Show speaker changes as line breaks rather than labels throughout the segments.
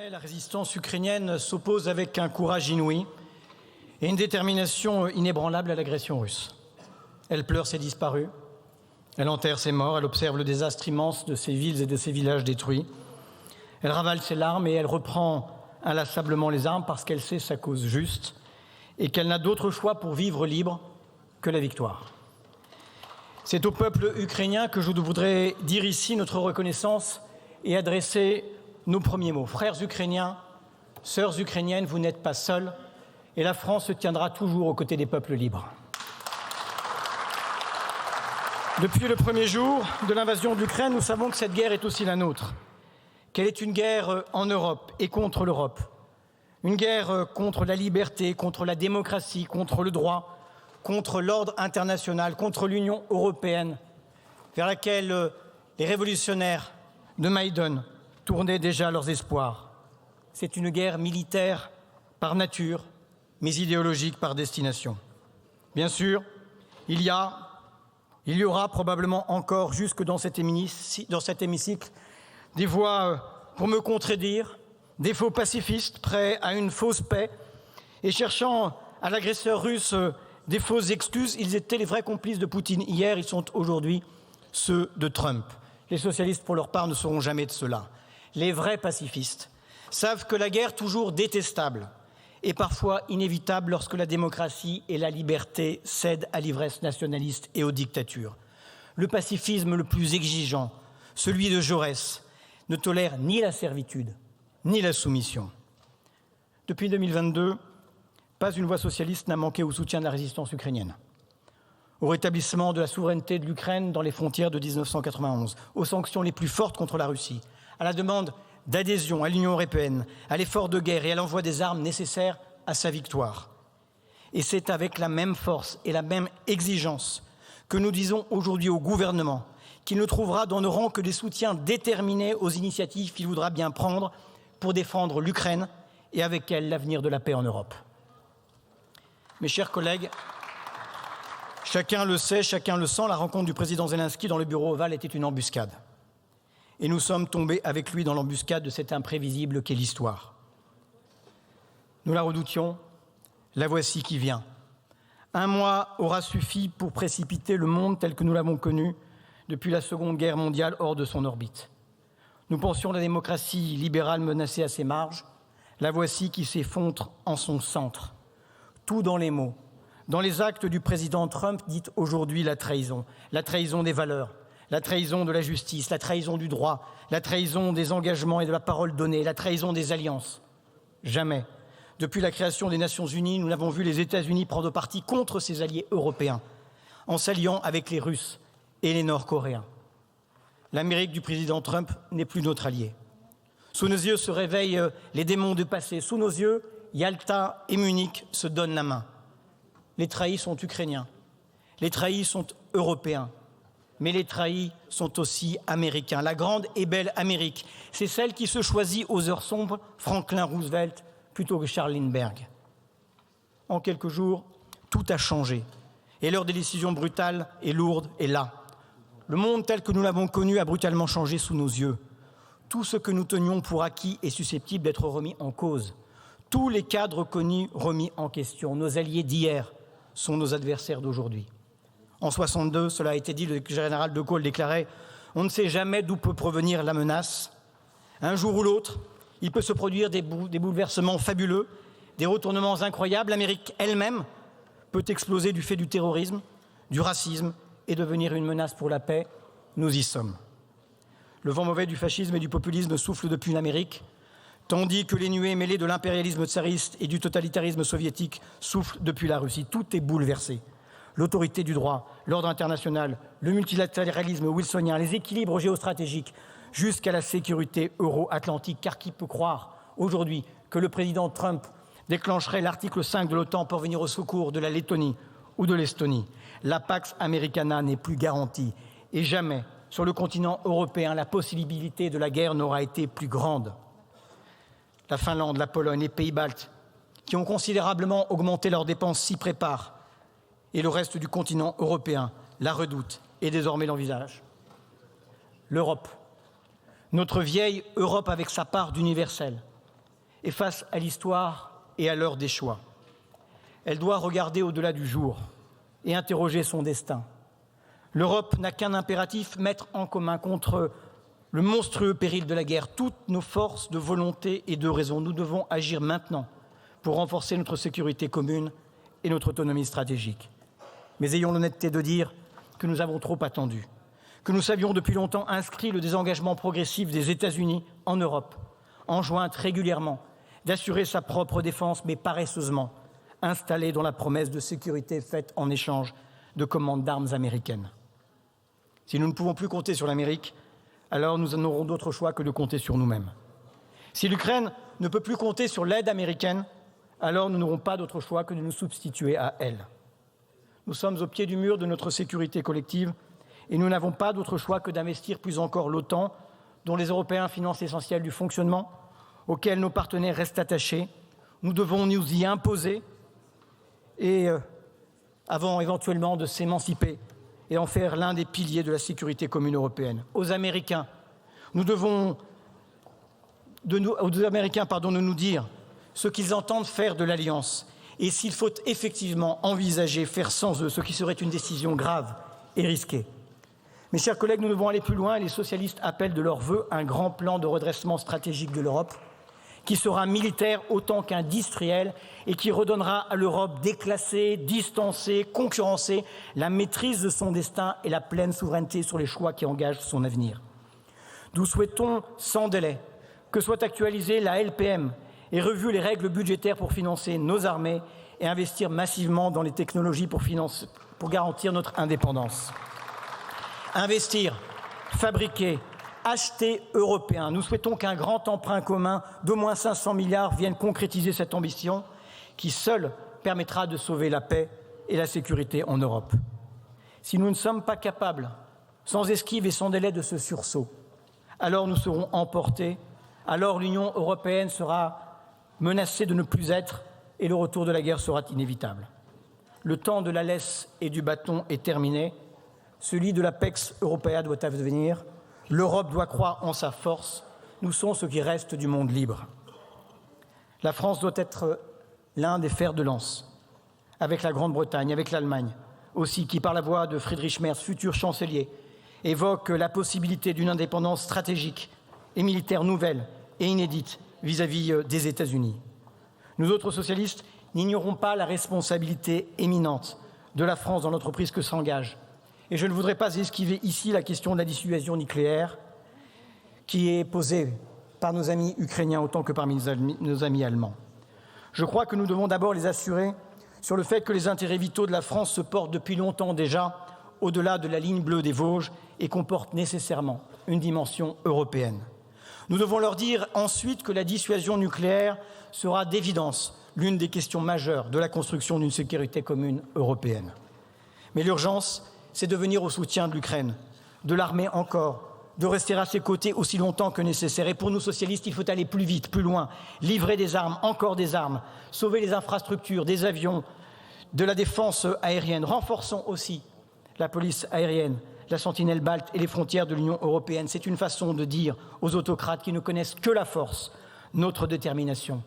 désormais, la résistance ukrainienne s'oppose avec un courage inouï et une détermination inébranlable à l'agression russe. Elle pleure ses disparus, elle enterre ses morts, elle observe le désastre immense de ses villes et de ses villages détruits. Elle ravale ses larmes et elle reprend inlassablement les armes parce qu'elle sait sa cause juste et qu'elle n'a d'autre choix pour vivre libre que la victoire. C'est au peuple ukrainien que je voudrais dire ici notre reconnaissance et adresser nos premiers mots. Frères ukrainiens, sœurs ukrainiennes, vous n'êtes pas seuls et la France se tiendra toujours aux côtés des peuples libres. Depuis le premier jour de l'invasion de l'Ukraine, nous savons que cette guerre est aussi la nôtre, qu'elle est une guerre en Europe et contre l'Europe, une guerre contre la liberté, contre la démocratie, contre le droit, contre l'ordre international, contre l'Union européenne, vers laquelle les révolutionnaires de Maïdan tournaient déjà leurs espoirs. C'est une guerre militaire par nature, mais idéologique par destination. Bien sûr, il y aura probablement encore, jusque dans cet hémicycle, des voix pour me contredire, des faux pacifistes prêts à une fausse paix et cherchant à l'agresseur russe des fausses excuses. Ils étaient les vrais complices de Poutine hier, ils sont aujourd'hui ceux de Trump. Les socialistes, pour leur part, ne seront jamais de cela. Les vrais pacifistes savent que la guerre, toujours détestable, est parfois inévitable lorsque la démocratie et la liberté cèdent à l'ivresse nationaliste et aux dictatures. Le pacifisme le plus exigeant, celui de Jaurès, ne tolère ni la servitude, ni la soumission. Depuis 2022, pas une voix socialiste n'a manqué au soutien de la résistance ukrainienne, au rétablissement de la souveraineté de l'Ukraine dans les frontières de 1991, aux sanctions les plus fortes contre la Russie, à la demande d'adhésion à l'Union européenne, à l'effort de guerre et à l'envoi des armes nécessaires à sa victoire. Et c'est avec la même force et la même exigence que nous disons aujourd'hui au gouvernement qu'il ne trouvera dans nos rangs que des soutiens déterminés aux initiatives qu'il voudra bien prendre pour défendre l'Ukraine et avec elle l'avenir de la paix en Europe. Mes chers collègues, chacun le sait, chacun le sent, la rencontre du président Zelensky dans le bureau ovale était une embuscade. Et nous sommes tombés avec lui dans l'embuscade de cet imprévisible qu'est l'histoire. Nous la redoutions, la voici qui vient. Un mois aura suffi pour précipiter le monde tel que nous l'avons connu depuis la Seconde Guerre mondiale hors de son orbite. Nous pensions la démocratie libérale menacée à ses marges, la voici qui s'effondre en son centre. Tout dans les mots. Dans les actes du président Trump, dit aujourd'hui la trahison des valeurs, la trahison de la justice, la trahison du droit, la trahison des engagements et de la parole donnée, la trahison des alliances. Jamais, depuis la création des Nations Unies, nous n'avons vu les États-Unis prendre parti contre ses alliés européens, en s'alliant avec les Russes et les Nord-Coréens. L'Amérique du président Trump n'est plus notre allié. Sous nos yeux se réveillent les démons du passé. Sous nos yeux, Yalta et Munich se donnent la main. Les trahis sont ukrainiens, les trahis sont européens, mais les trahis sont aussi américains. La grande et belle Amérique, c'est celle qui se choisit aux heures sombres Franklin Roosevelt plutôt que Charles Lindbergh. En quelques jours, tout a changé et l'heure des décisions brutales et lourdes est là. Le monde tel que nous l'avons connu a brutalement changé sous nos yeux. Tout ce que nous tenions pour acquis est susceptible d'être remis en cause. Tous les cadres connus remis en question. Nos alliés d'hier sont nos adversaires d'aujourd'hui. En 1962, cela a été dit, le général de Gaulle déclarait « On ne sait jamais d'où peut provenir la menace. Un jour ou l'autre, il peut se produire des bouleversements fabuleux, des retournements incroyables. L'Amérique elle-même peut exploser du fait du terrorisme, du racisme et devenir une menace pour la paix. Nous y sommes. Le vent mauvais du fascisme et du populisme souffle depuis l'Amérique, tandis que les nuées mêlées de l'impérialisme tsariste et du totalitarisme soviétique soufflent depuis la Russie. Tout est bouleversé. L'autorité du droit, l'ordre international, le multilatéralisme wilsonien, les équilibres géostratégiques, jusqu'à la sécurité euro-atlantique. Car qui peut croire aujourd'hui que le président Trump déclencherait l'article 5 de l'OTAN pour venir au secours de la Lettonie ou de l'Estonie? La Pax Americana n'est plus garantie et jamais, sur le continent européen, la possibilité de la guerre n'aura été plus grande. La Finlande, la Pologne, les pays baltes, qui ont considérablement augmenté leurs dépenses, s'y préparent. Et le reste du continent européen la redoute et désormais l'envisage. L'Europe, notre vieille Europe avec sa part d'universel, et face à l'histoire et à l'heure des choix. Elle doit regarder au-delà du jour et interroger son destin. L'Europe n'a qu'un impératif, mettre en commun contre le monstrueux péril de la guerre toutes nos forces de volonté et de raison. Nous devons agir maintenant pour renforcer notre sécurité commune et notre autonomie stratégique. Mais ayons l'honnêteté de dire que nous avons trop attendu, que nous savions depuis longtemps inscrit le désengagement progressif des États-Unis en Europe, enjointe régulièrement d'assurer sa propre défense, mais paresseusement installée dans la promesse de sécurité faite en échange de commandes d'armes américaines. Si nous ne pouvons plus compter sur l'Amérique, alors nous n'aurons d'autre choix que de compter sur nous-mêmes. Si l'Ukraine ne peut plus compter sur l'aide américaine, alors nous n'aurons pas d'autre choix que de nous substituer à elle. Nous sommes au pied du mur de notre sécurité collective et nous n'avons pas d'autre choix que d'investir plus encore l'OTAN, dont les Européens financent l'essentiel du fonctionnement, auquel nos partenaires restent attachés. Nous devons nous y imposer et avant éventuellement de s'émanciper et en faire l'un des piliers de la sécurité commune européenne. Aux Américains, de nous dire ce qu'ils entendent faire de l'Alliance et s'il faut effectivement envisager faire sans eux, ce qui serait une décision grave et risquée. Mes chers collègues, nous devons aller plus loin et les socialistes appellent de leur vœu un grand plan de redressement stratégique de l'Europe qui sera militaire autant qu'industriel et qui redonnera à l'Europe déclassée, distancée, concurrencée, la maîtrise de son destin et la pleine souveraineté sur les choix qui engagent son avenir. Nous souhaitons sans délai que soit actualisée la LPM et revues les règles budgétaires pour financer nos armées et investir massivement dans les technologies pour garantir notre indépendance. Investir, fabriquer, acheter européen. Nous souhaitons qu'un grand emprunt commun d'au moins 500 milliards vienne concrétiser cette ambition qui seule permettra de sauver la paix et la sécurité en Europe. Si nous ne sommes pas capables, sans esquive et sans délai, de ce sursaut, alors nous serons emportés, alors l'Union européenne sera menacée de ne plus être et le retour de la guerre sera inévitable. Le temps de la laisse et du bâton est terminé, celui de la Pax Europea doit advenir. L'Europe doit croire en sa force. Nous sommes ce qui reste du monde libre. La France doit être l'un des fers de lance, avec la Grande-Bretagne, avec l'Allemagne aussi, qui, par la voix de Friedrich Merz, futur chancelier, évoque la possibilité d'une indépendance stratégique et militaire nouvelle et inédite vis-à-vis des États-Unis. Nous autres socialistes n'ignorons pas la responsabilité éminente de la France dans l'entreprise que s'engage. Et je ne voudrais pas esquiver ici la question de la dissuasion nucléaire qui est posée par nos amis ukrainiens autant que parmi nos amis allemands. Je crois que nous devons d'abord les assurer sur le fait que les intérêts vitaux de la France se portent depuis longtemps déjà au-delà de la ligne bleue des Vosges et comportent nécessairement une dimension européenne. Nous devons leur dire ensuite que la dissuasion nucléaire sera d'évidence l'une des questions majeures de la construction d'une sécurité commune européenne. Mais l'urgence, c'est de venir au soutien de l'Ukraine, de l'armer encore, de rester à ses côtés aussi longtemps que nécessaire. Et pour nous socialistes, il faut aller plus vite, plus loin, livrer des armes, encore des armes, sauver les infrastructures, des avions, de la défense aérienne. Renforçons aussi la police aérienne, la sentinelle balte et les frontières de l'Union européenne. C'est une façon de dire aux autocrates qui ne connaissent que la force, notre détermination.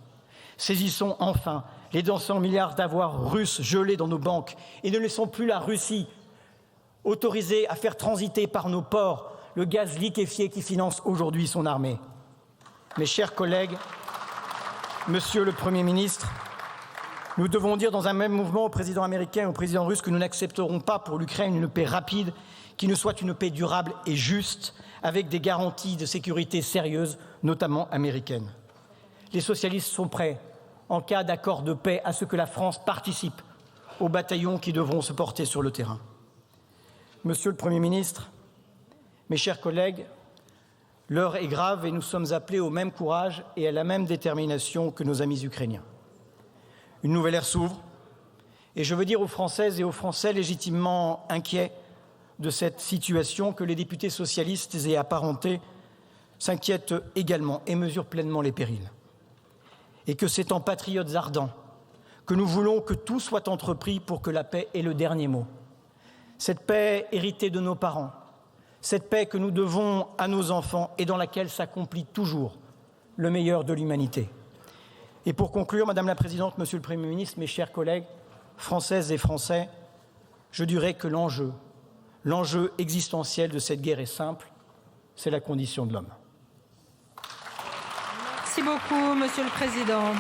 Saisissons enfin les 200 milliards d'avoirs russes gelés dans nos banques et ne laissons plus la Russie autorisée à faire transiter par nos ports le gaz liquéfié qui finance aujourd'hui son armée. Mes chers collègues, Monsieur le Premier ministre, nous devons dire dans un même mouvement au président américain et au président russe que nous n'accepterons pas pour l'Ukraine une paix rapide, qui ne soit une paix durable et juste, avec des garanties de sécurité sérieuses, notamment américaines. Les socialistes sont prêts, en cas d'accord de paix, à ce que la France participe aux bataillons qui devront se porter sur le terrain. Monsieur le Premier ministre, mes chers collègues, l'heure est grave et nous sommes appelés au même courage et à la même détermination que nos amis ukrainiens. Une nouvelle ère s'ouvre et je veux dire aux Françaises et aux Français légitimement inquiets de cette situation que les députés socialistes et apparentés s'inquiètent également et mesurent pleinement les périls. Et que c'est en patriotes ardents que nous voulons que tout soit entrepris pour que la paix ait le dernier mot. Cette paix héritée de nos parents, cette paix que nous devons à nos enfants et dans laquelle s'accomplit toujours le meilleur de l'humanité. Et pour conclure, Madame la Présidente, Monsieur le Premier ministre, mes chers collègues, Françaises et Français, je dirais que l'enjeu existentiel de cette guerre est simple, c'est la condition de l'homme.
Merci beaucoup, Monsieur le Président.